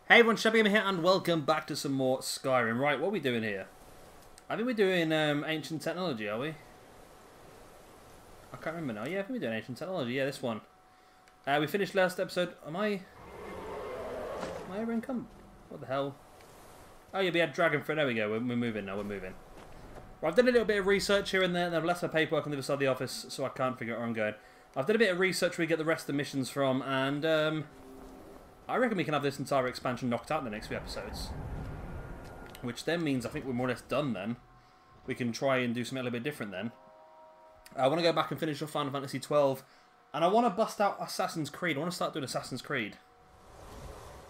Hey everyone, Shabby here and welcome back to some more Skyrim. Right, what are we doing here? I think we're doing ancient technology, are we? I can't remember now. Yeah, I think we're doing ancient technology. Yeah, this one. We finished last episode. Am I over income? What the hell? Oh yeah, we had dragon fruit. There we go. We're moving now. We're moving. Well, I've done a little bit of research here and there, and I've left my paperwork on the other side of the office, so I can't figure out where I'm going. I've done a bit of research where we get the rest of the missions from, and I reckon we can have this entire expansion knocked out in the next few episodes. Which then means I think we're more or less done then. We can try and do something a little bit different then. I want to go back and finish off Final Fantasy XII. And I want to bust out Assassin's Creed. I want to start doing Assassin's Creed.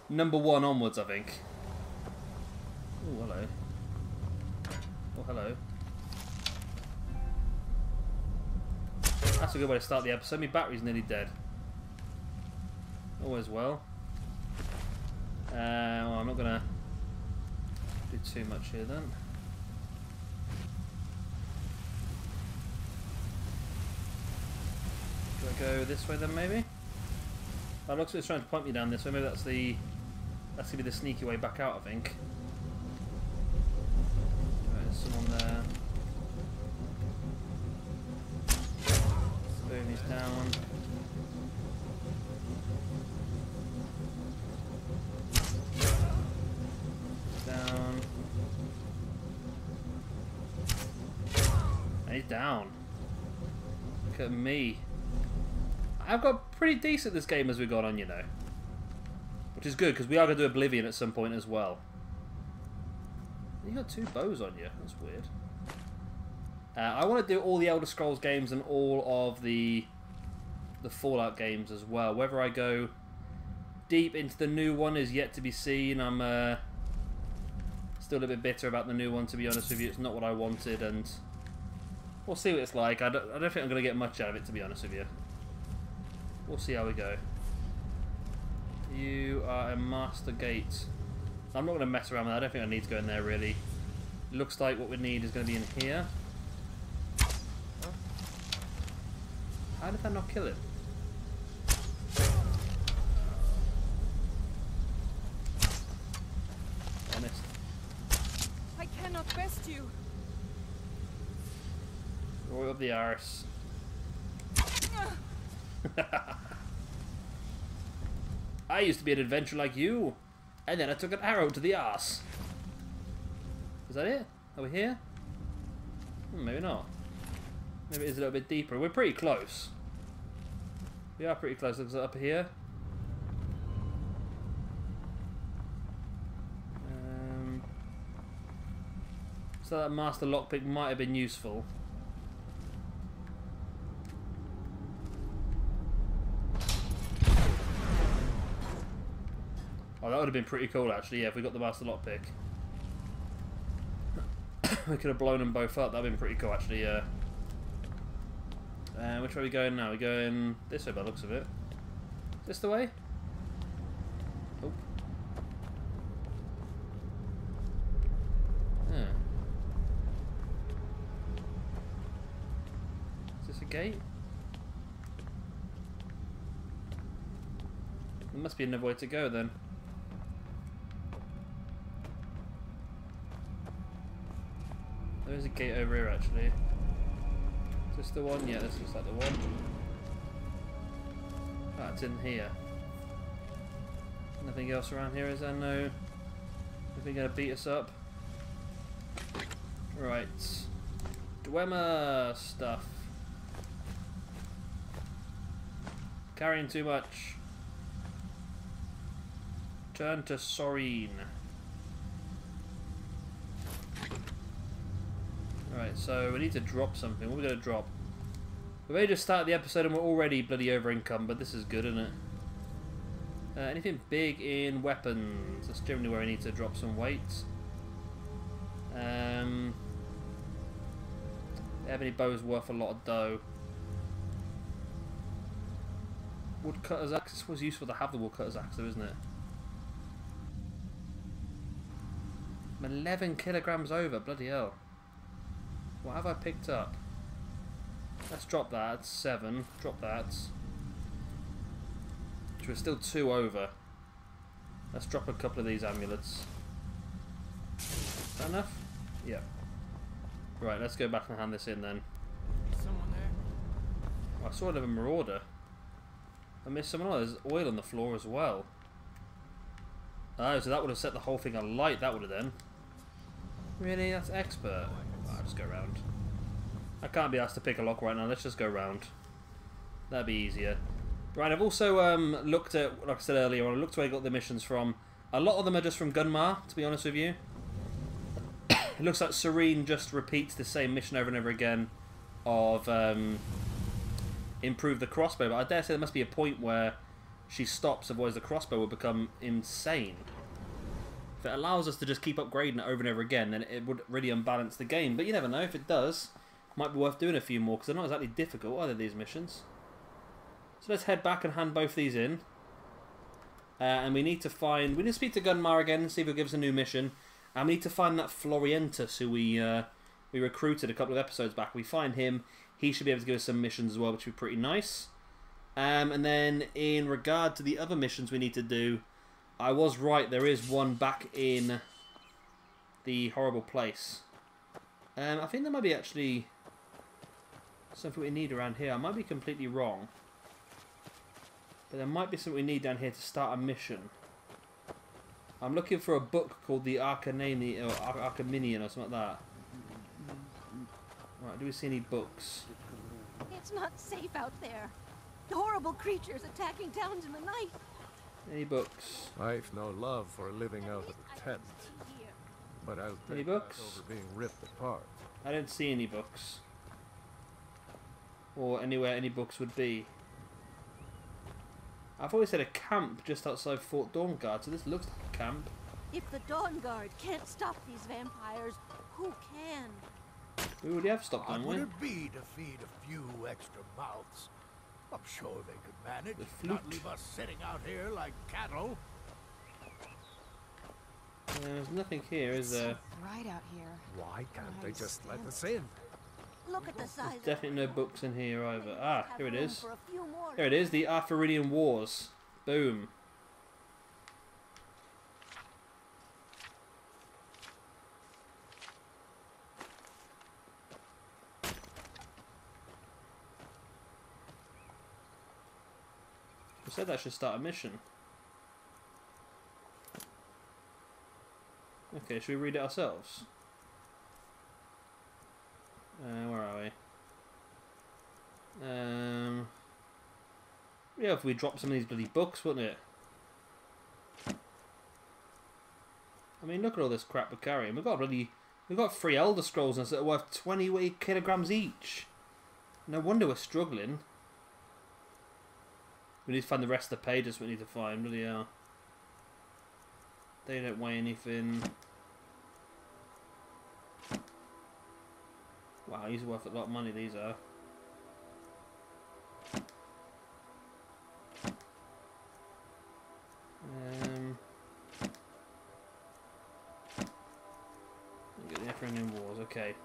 Number 1 onwards, I think. Oh, hello. Oh, hello. That's a good way to start the episode. My battery's nearly dead. Always well. Well, I'm not going to do too much here then. Do I go this way then maybe? Oh, it looks like it's trying to point me down this way. Maybe that's going to be the sneaky way back out, I think. Right, there's someone there. Boom, he's down. Down. And he's down. Look at me. I've got pretty decent this game as we've gone on, you know. Which is good, because we are going to do Oblivion at some point as well. You got 2 bows on you. That's weird. I want to do all the Elder Scrolls games and all of the Fallout games as well. Whether I go deep into the new one is yet to be seen. I'm still a bit bitter about the new one, to be honest with you. It's not what I wanted, and we'll see what it's like. I don't think I'm going to get much out of it, to be honest with you. We'll see how we go. You are a master gate. I'm not going to mess around with that. I don't think I need to go in there, really. It looks like what we need is going to be in here. How did that not kill him? Honest. I cannot best you. Roy up the arse. I used to be an adventurer like you, and then I took an arrow to the arse. Is that it? Are we here? Maybe not. Maybe it is a little bit deeper. We're pretty close. We are pretty close. Looks like up here. So that master lockpick might have been useful. Oh, that would have been pretty cool actually, yeah, if we got the master lockpick. We could have blown them both up. That would have been pretty cool actually, yeah. Which way are we going now? We're going this way by the looks of it. This the way? Oh. Yeah. Is this a gate? There must be another way to go then. There is a gate over here actually. Is this the one? Yeah, this looks like the one. That's in here. Nothing else around here, is there? No. Nothing gonna beat us up. Right. Dwemer stuff. Carrying too much. Turn to Soreen. Alright, so we need to drop something. What are we going to drop? We've only just started the episode and we're already bloody over income, but this is good, isn't it? Anything big in weapons? That's generally where I need to drop some weight. Ebony bow's worth a lot of dough. Woodcutter's axe. This was useful to have the woodcutter's axe though, isn't it? 11 kilograms over, bloody hell. What have I picked up? Let's drop that. 7. Drop that. So we're still 2 over. Let's drop a couple of these amulets. Is that enough? Yeah. Right, let's go back and hand this in then. Someone there? Oh, I saw another marauder. I missed someone else. There's oil on the floor as well. Oh, so that would have set the whole thing alight, that would have done. Really? That's expert. Oh, I'll just go round. I can't be asked to pick a lock right now, let's just go round. That'd be easier. Right, I've also looked at, like I said earlier, I looked where I got the missions from. A lot of them are just from Gunmar, to be honest with you. It looks like Serene just repeats the same mission over and over again of improve the crossbow, but I dare say there must be a point where she stops, otherwise the crossbow will become insane. If it allows us to just keep upgrading it over and over again, then it would really unbalance the game. But you never know, if it does, might be worth doing a few more, because they're not exactly difficult, are they, these missions? So let's head back and hand both these in. And we need to speak to Gunmar again and see if he'll give us a new mission. And we need to find that Florientus who we recruited a couple of episodes back. We find him, he should be able to give us some missions as well, which would be pretty nice. And then in regard to the other missions we need to do, I was right, there is one back in the horrible place. I think there might be actually something we need around here. I might be completely wrong. But there might be something we need down here to start a mission. I'm looking for a book called the Arcanini or Arcaminian or something like that. Right, do we see any books? It's not safe out there. Horrible creatures attacking towns in the night. Any books? I've no love for living out of a tent, but I'll Any take books? that over being ripped apart. I don't see any books. Or anywhere any books would be. I've always had a camp just outside Fort Dawnguard, so this looks like a camp. If the Dawnguard can't stop these vampires, who can? We already have stopped, What haven't would we? it be to feed a few extra mouths? I'm sure they could manage. The Not flute. leave us sitting out here like cattle. There's nothing here, is there? So bright out here. Why can't they just let us in? Look at the size. There's definitely no books in here either. Ah, here it is. For a few more. There it is, the Arthurian Wars. Boom. I said that should start a mission. Okay, should we read it ourselves? Where are we? Yeah, if we drop some of these bloody books, wouldn't it? I mean, look at all this crap we're carrying. We've got 3 Elder Scrolls that are worth 20 kilograms each. No wonder we're struggling. We need to find the rest of the pages we need to find, bloody hell. They don't weigh anything. Wow, these are worth a lot of money, these are. Get the Arthurian Wars, okay.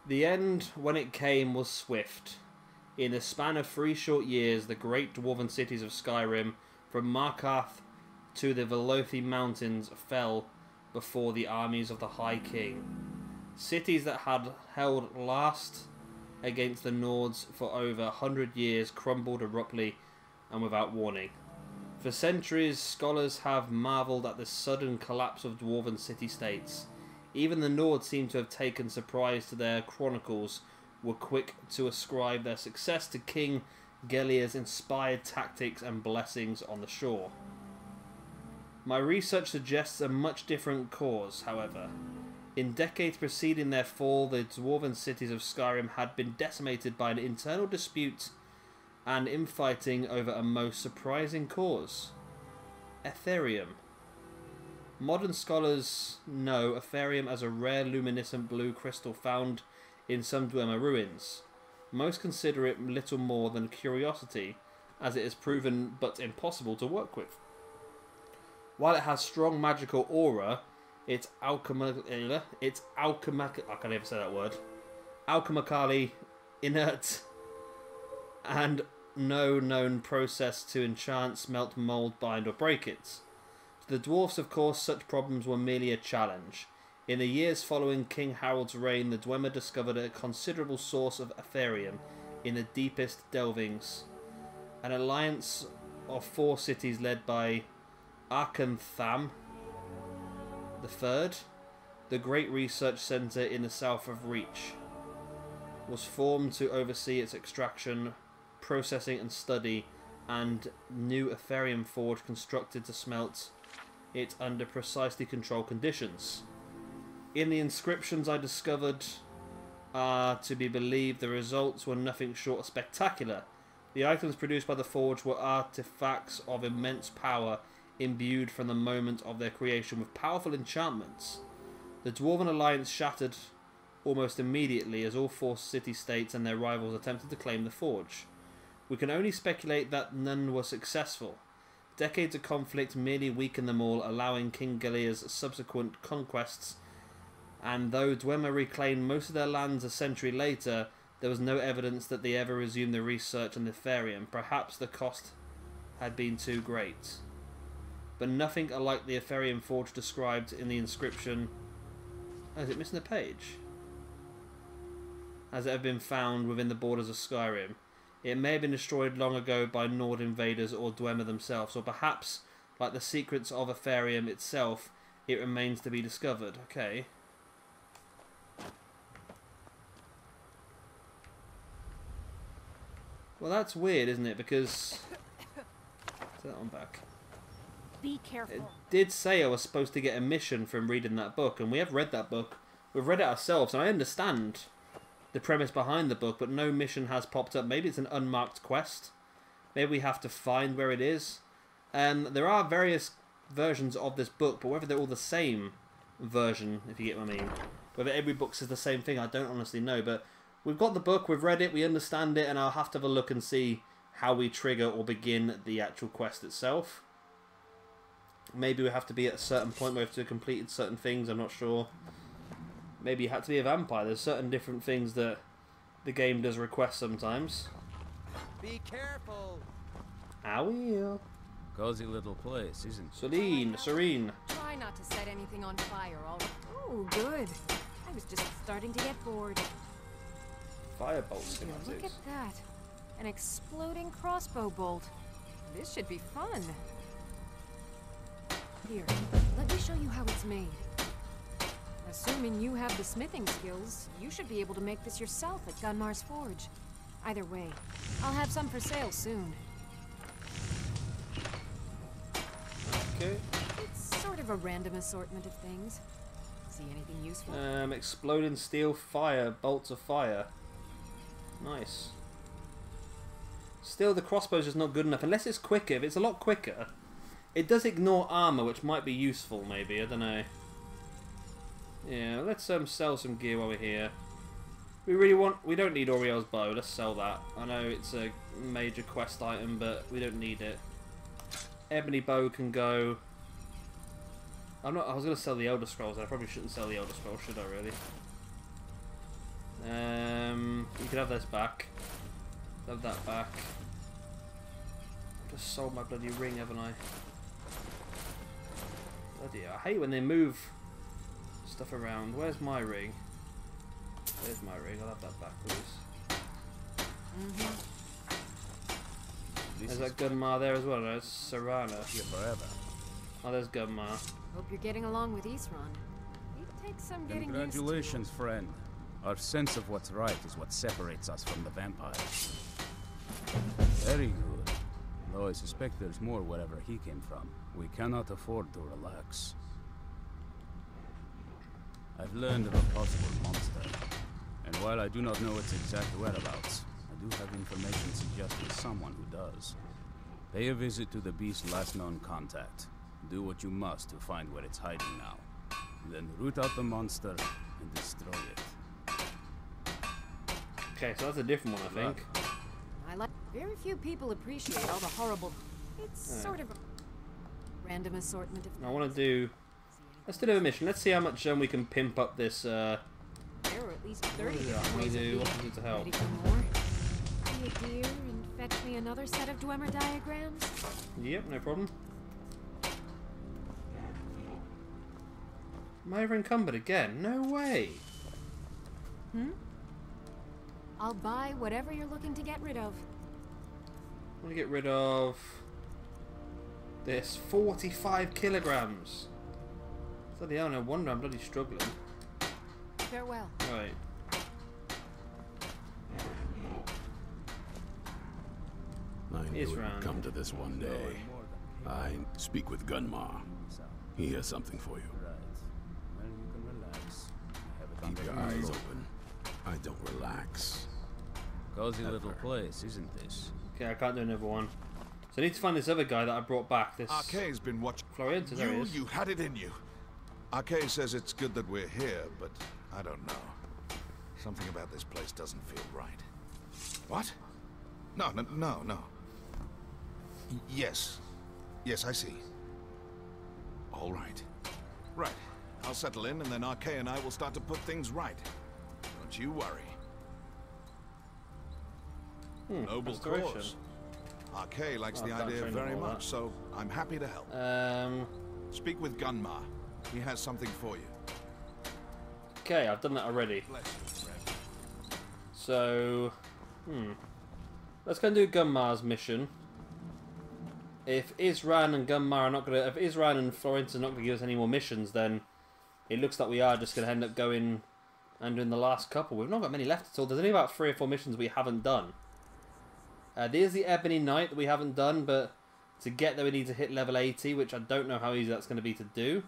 The end, when it came, was swift. In the span of 3 short years, the great dwarven cities of Skyrim, from Markarth to the Velothi Mountains, fell before the armies of the High King. Cities that had held last against the Nords for over 100 years crumbled abruptly and without warning. For centuries, scholars have marvelled at the sudden collapse of dwarven city-states. Even the Nords seem to have taken surprise to their chronicles, were quick to ascribe their success to King Gelir's inspired tactics and blessings on the shore. My research suggests a much different cause, however. In decades preceding their fall, the dwarven cities of Skyrim had been decimated by an internal dispute and infighting over a most surprising cause. Etherium. Modern scholars know Etherium as a rare luminescent blue crystal found in some Dwemer ruins. Most consider it little more than a curiosity, as it is proven but impossible to work with. While it has strong magical aura, it's alchemically inert and no known process to enchant, smelt, mould, bind or break it. To the dwarfs, of course, such problems were merely a challenge. In the years following King Harold's reign, the Dwemer discovered a considerable source of Aetherium in the deepest delvings. An alliance of 4 cities led by Arkantham III, the great research centre in the south of Reach, was formed to oversee its extraction, processing and study, and new Aetherium forge constructed to smelt it under precisely controlled conditions. In the inscriptions I discovered are to be believed, the results were nothing short of spectacular. The items produced by the forge were artifacts of immense power, imbued from the moment of their creation with powerful enchantments. The Dwarven alliance shattered almost immediately as all 4 city-states and their rivals attempted to claim the forge. We can only speculate that none were successful. Decades of conflict merely weakened them all, allowing King Galea's subsequent conquests, and though Dwemer reclaimed most of their lands a century later, there was no evidence that they ever resumed the research on the Aetherium. Perhaps the cost had been too great. But nothing alike the Aetherium forge described in the inscription... Oh, is it missing a page? Has ever been found within the borders of Skyrim. It may have been destroyed long ago by Nord invaders or Dwemer themselves, or perhaps, like the secrets of Aetherium itself, it remains to be discovered. Okay. Well, that's weird, isn't it? Because... Put that one back. Be careful. It did say I was supposed to get a mission from reading that book, and we have read that book. We've read it ourselves, and I understand the premise behind the book, but no mission has popped up. Maybe it's an unmarked quest. Maybe we have to find where it is. There are various versions of this book, but whether they're all the same version, if you get what I mean. Whether every book says the same thing, I don't honestly know, but... We've got the book, we've read it, we understand it, and I'll have to have a look and see how we trigger or begin the actual quest itself. Maybe we have to be at a certain point where we have to have completed certain things, I'm not sure. Maybe you have to be a vampire. There's certain different things that the game does request sometimes. Be careful! Owie. Cozy little place, isn't it? Serene. Try not to set anything on fire, all right? Oh, good. I was just starting to get bored. Firebolt Here, look schematics. at that. An exploding crossbow bolt. This should be fun. Here, let me show you how it's made. Assuming you have the smithing skills, you should be able to make this yourself at Gunmar's Forge. Either way, I'll have some for sale soon. Okay. It's sort of a random assortment of things. See anything useful? Exploding steel fire, bolts of fire. Nice. Still, the crossbow's just not good enough, unless it's quicker. If it's a lot quicker, it does ignore armor, which might be useful, maybe. I don't know. Yeah, let's sell some gear while we're here. We don't need Oriel's bow. Let's sell that. I know it's a major quest item, but we don't need it. Ebony bow can go. I was gonna sell the Elder Scrolls. I probably shouldn't sell the Elder Scrolls, should I? Really? You can have this back. Have that back. I've just sold my bloody ring, haven't I? Bloody hell. I hate when they move stuff around. Where's my ring? There's my ring. I'll have that back, please. There's that Gunmar there as well. There's Serana. Here forever. Oh, there's Gunmar. Hope you're getting along with Isran. It takes some getting used to. Congratulations, friend. Our sense of what's right is what separates us from the vampires. Very good. Though I suspect there's more wherever he came from. We cannot afford to relax. I've learned of a possible monster. And while I do not know its exact whereabouts, I do have information suggesting someone who does. Pay a visit to the beast's last known contact. Do what you must to find where it's hiding now. Then root out the monster and destroy it. Okay, so that's a different one, I think. I like. Very few people appreciate all the horrible. It's sort of a random assortment of. I want to do. Let's do a mission. Let's see how much we can pimp up this. There are at least 30 What different do we ways of do? being What can we do to help? ready for more. Be a deer and Fetch me another set of Dwemer diagrams? Yep, no problem. Am I ever encumbered again? No way! Hmm? I'll buy whatever you're looking to get rid of. I want to get rid of this 45 kilograms. Bloody hell, no wonder I'm bloody struggling. Farewell. Right. I knew it Israel. would come to this one day. I speak with Gunmar. He has something for you. Right. Well, you can relax. I have it Keep your under eyes control. open. I don't relax. Cozy little place, isn't this? Okay, I can't do another one. So I need to find this other guy that I brought back. This Arcay's been watching. Florian, there he is. You had it in you. Arcay says it's good that we're here, but I don't know. Something about this place doesn't feel right. What? No. Yes. Yes, I see. All right. Right. I'll settle in, and then Arcay and I will start to put things right. Don't you worry. Noble restoration. cause. Arcay likes Oh, the I can't idea train very all much, that. so I'm happy to help. Speak with Gunmar. He has something for you. Okay, I've done that already. Bless you, friend. So, let's go and do Gunmar's mission. If Isran and Gunmar are not gonna, if Isran and Florence are not gonna give us any more missions, then it looks like we are just gonna end up going and doing the last couple. We've not got many left at all. There's only about 3 or 4 missions we haven't done. There's the Ebony Knight that we haven't done, but to get there we need to hit level 80, which I don't know how easy that's going to be to do.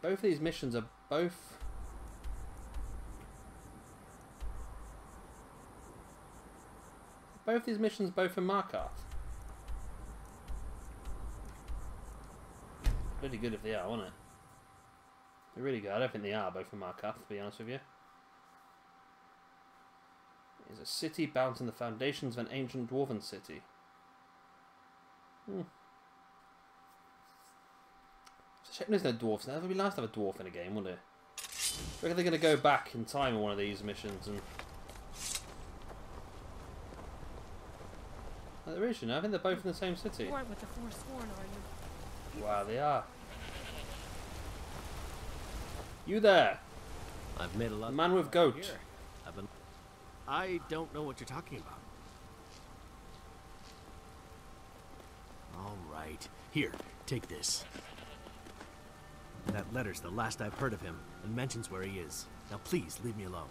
Both of these missions are both... Both these missions both in Markarth. Really good if they are, wouldn't it? They're really good. I don't think they are both in Markarth, to be honest with you. It is a city bound in the foundations of an ancient dwarven city. It's a shame there's no dwarves now. It would be nice to have a dwarf in a game, wouldn't it? I reckon they're going to go back in time in one of these missions and... Oh, there is, you know. I think they're both in the same city. You aren't with the Forsworn, are you? Wow, they are. You there, I've made a lot. the man with goat. Here. I don't know what you're talking about. All right. Here, take this. That letter's the last I've heard of him, and mentions where he is. Now please, leave me alone.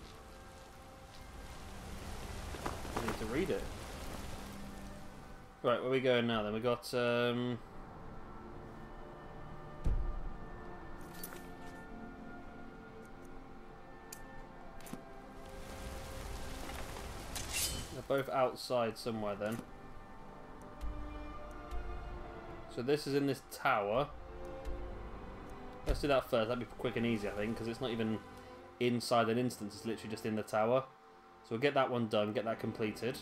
I need to read it. Right, where are we going now then? We got, They're both outside somewhere then. So this is in this tower. Let's do that first. That'd be quick and easy, I think, because it's not even inside an instance. It's literally just in the tower. So we'll get that one done, get that completed.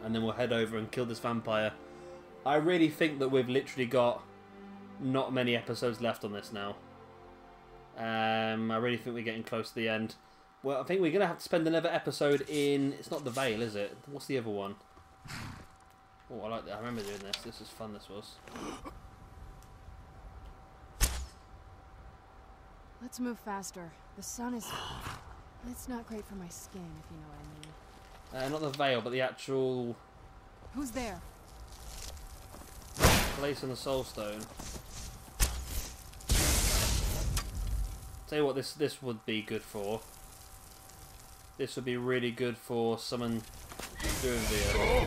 And then we'll head over and kill this vampire. I really think that we've literally got not many episodes left on this now. I really think we're getting close to the end. Well, I think we're going to have to spend another episode in... It's not the Vale, is it? What's the other one? Oh, I like that. I remember doing this. This is fun, this was. Let's move faster. The sun is... It's not great for my skin, if you know what I mean. Not the Vale, but the actual Who's there? place on the Soul Stone. Tell you what, this would be good for. This would be really good for someone doing the...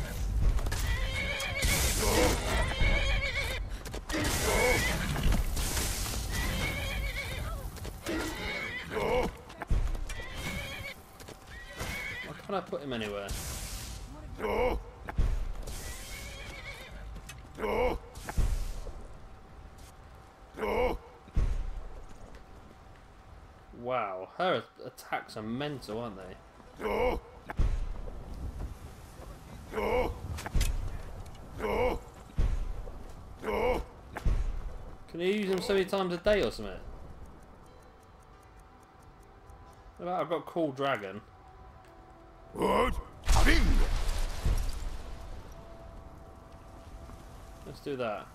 Why can't I put him anywhere? Wow, her attacks are mental, aren't they? Can you use them so many times a day or something? What I've got Cool Dragon. What? Let's do that.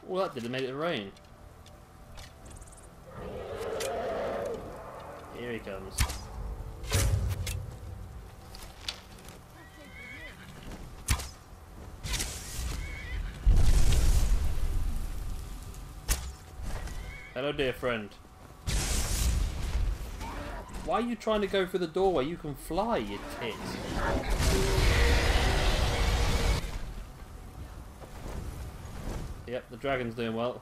All that did, it made it rain. Here he comes. Hello, dear friend. Why are you trying to go through the doorway? You can fly, you tit. Yep, the dragon's doing well.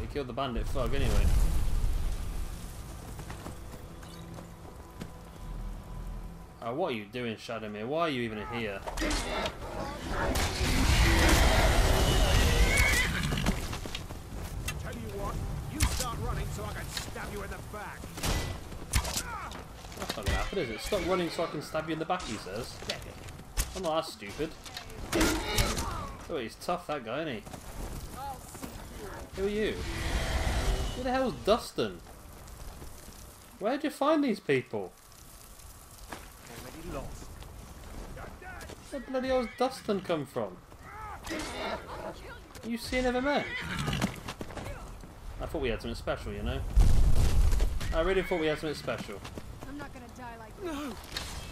He killed the bandit thug anyway. Oh, what are you doing, Shadowmere? Why are you even here? Tell you what, you start running so I can stab you in the back. That's not gonna happen, is it? Stop running so I can stab you in the back, he says. I'm not that stupid. Oh, he's tough, that guy, isn't he? Who are you? Who the hell's Dustin? Where'd you find these people? Where the bloody hell's Dustin come from? You seen ever met? I thought we had something special, you know? I really thought we had something special. I'm not gonna die like this. No,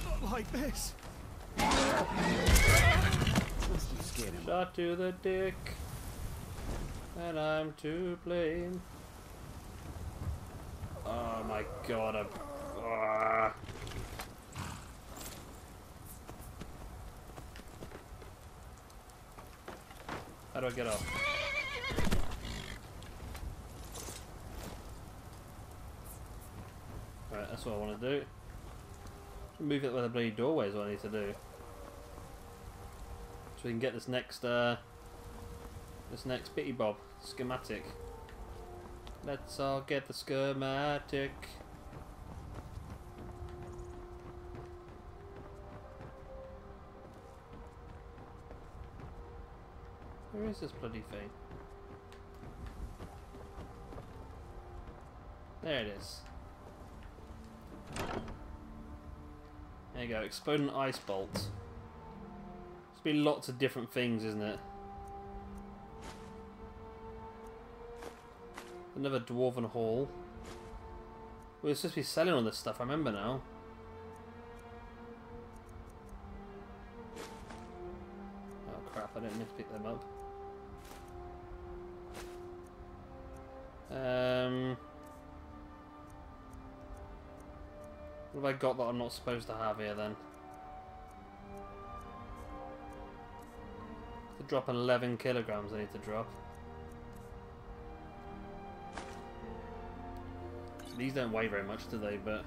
not like this. Shot to the dick, and I'm to blame. Oh my god, How do I get off? Right, that's what I want to do. Move it where the bloody doorway is what I need to do. So we can get this next bitty bob schematic. Let's all get the schematic. Where is this bloody thing? There it is. There you go, explode an ice bolt. There's been lots of different things, isn't it? Another dwarven hall. We're supposed to be selling all this stuff, I remember now. Oh crap, I didn't mean to pick them up. What have I got that I'm not supposed to have here then? To drop 11 kilograms I need to drop. These don't weigh very much, do they? But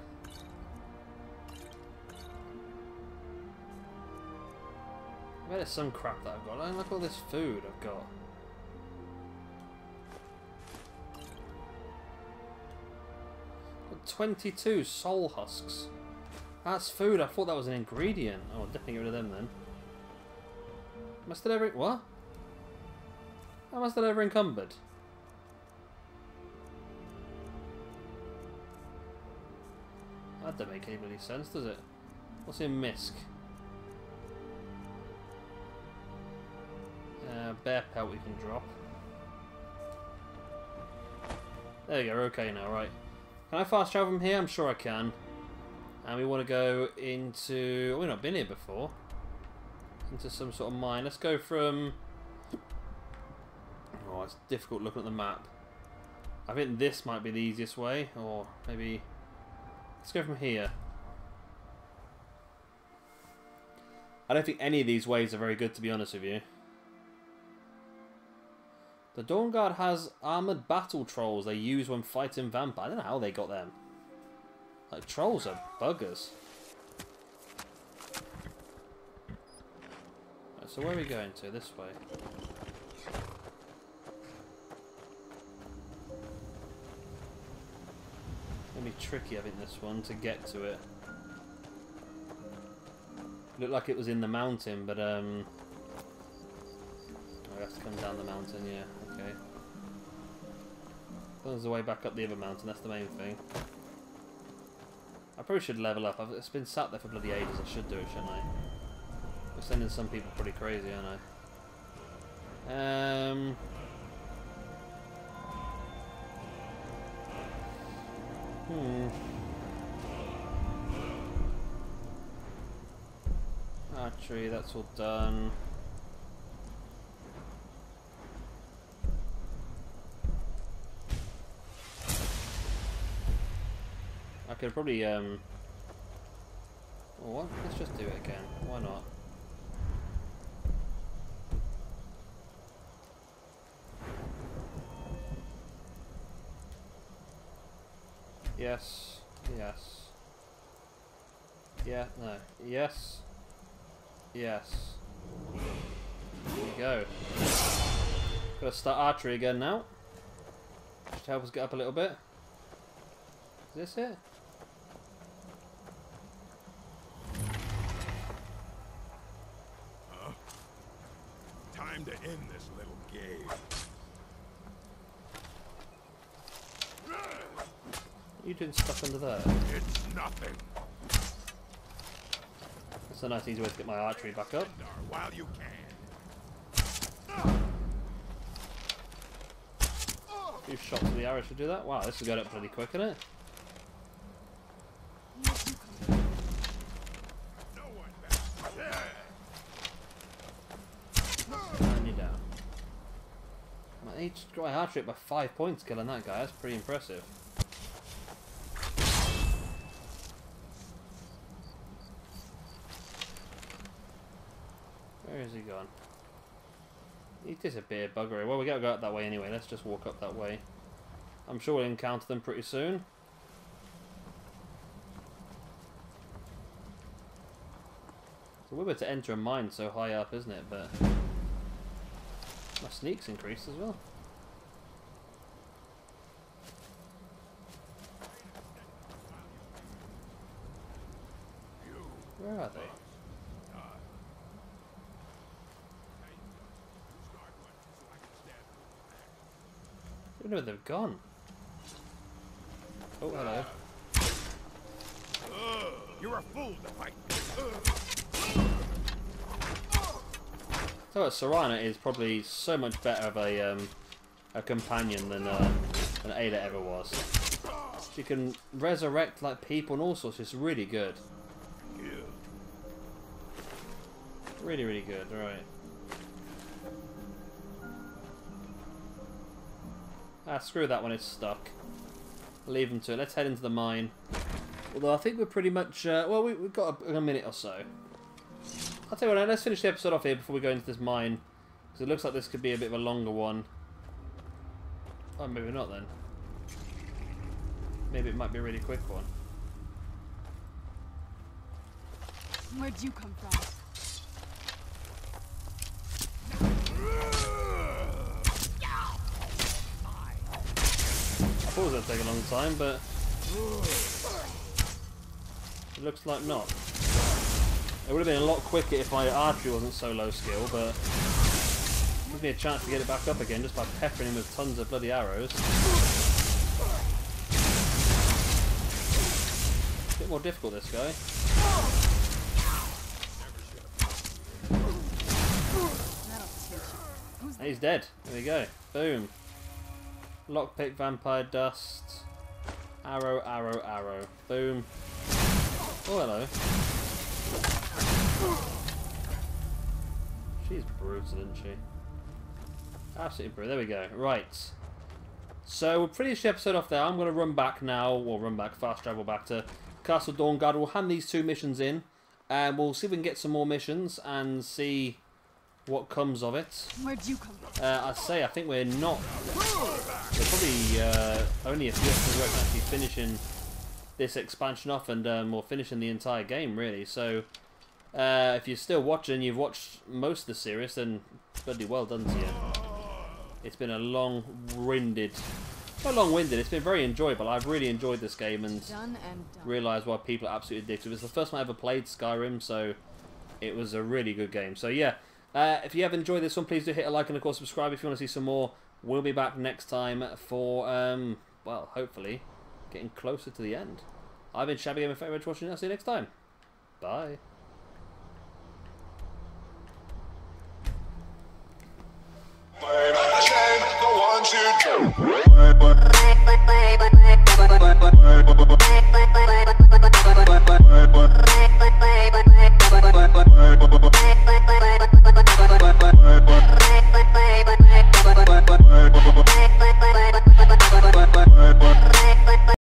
I bet there's some crap that I've got. Look at all this food I've got. Got 22 soul husks. That's food. I thought that was an ingredient. Oh, I'll definitely get rid of them then. Am I still over? What? Am I still over encumbered? That don't make any bloody sense, does it? What's in Misk? Bear pelt we can drop. There you go, we're okay now, right. Can I fast travel from here? I'm sure I can. And we want to go into... we've not been here before. Into some sort of mine. Let's go from... oh, it's difficult looking at the map. I think this might be the easiest way. Or maybe... let's go from here. I don't think any of these ways are very good, to be honest with you. The Dawnguard has armoured battle trolls they use when fighting vampires. I don't know how they got them. Like, trolls are buggers. Right, so where are we going to? This way. Let me tricky, I think, this one, to get to it. Looked like it was in the mountain, but I have to come down the mountain, yeah, okay. There's a way back up the other mountain, that's the main thing. I probably should level up. It's been sat there for bloody ages, I should do it, shouldn't I? We're sending some people pretty crazy, aren't I? Archery, that's all done. I could probably well, what? Let's just do it again. Why not? Yes. Yes. Yeah. No. Yes. Yes. There you go. Gotta start archery again now. Just to help us get up a little bit. Is this it? Time to end this little game. You doing stuff under there? It's nothing. That's a nice easy way to get my archery back up. While you can. A few shots of the arrow should do that. Wow, this will get up pretty quick, isn't it? And you're down. Man, he just got my archery up by 5 points killing that guy. That's pretty impressive. Where is he gone? He disappeared, buggery. Well, we gotta go up that way anyway. Let's just walk up that way. I'm sure we'll encounter them pretty soon. It's a weird way to enter a mine so high up, isn't it? But my sneak's increased as well. Where are they? I don't know where they've gone. Oh, hello. You're a fool to fight. So Serana is probably so much better of a companion than Ada ever was. She can resurrect like people and all sorts. It's really good. Really, really good. All right. Ah, screw that one, it's stuck. Leave them to it. Let's head into the mine. Although I think we're pretty much... well, we've got a minute or so. I'll tell you what, let's finish the episode off here before we go into this mine. Because it looks like this could be a bit of a longer one. Oh, maybe not then. Maybe it might be a really quick one. Where'd you come from? I thought it was going to take a long time, but it looks like not. It would have been a lot quicker if my archery wasn't so low skill, but it gives me a chance to get it back up again just by peppering him with tons of bloody arrows. A bit more difficult, this guy. And he's dead. There we go. Boom. Lockpick, vampire dust, arrow, arrow, arrow. Boom. Oh, hello. She's brutal, isn't she? Absolutely brutal. There we go. Right. So we'll finish the episode off there. I'm going to run back now, or run back, fast travel back to Castle Dawnguard. We'll hand these 2 missions in, and we'll see if we can get some more missions and see what comes of it. Where'd you come from? I think we're not. We're probably only a few episodes away from actually finishing this expansion off, and we're finishing the entire game really. So if you're still watching, you've watched most of the series, then bloody well done to you. It's been a long-winded quite long-winded. It's been very enjoyable. I've really enjoyed this game and Done and done. realised why people are absolutely addicted. It's the first time I ever played Skyrim, so it was a really good game. So yeah, if you have enjoyed this one, please do hit a like and of course subscribe if you want to see some more. We'll be back next time for, well, hopefully, getting closer to the end. I've been Shabby Gamer. Thank you for watching. I'll see you next time. Bye. The ones you do.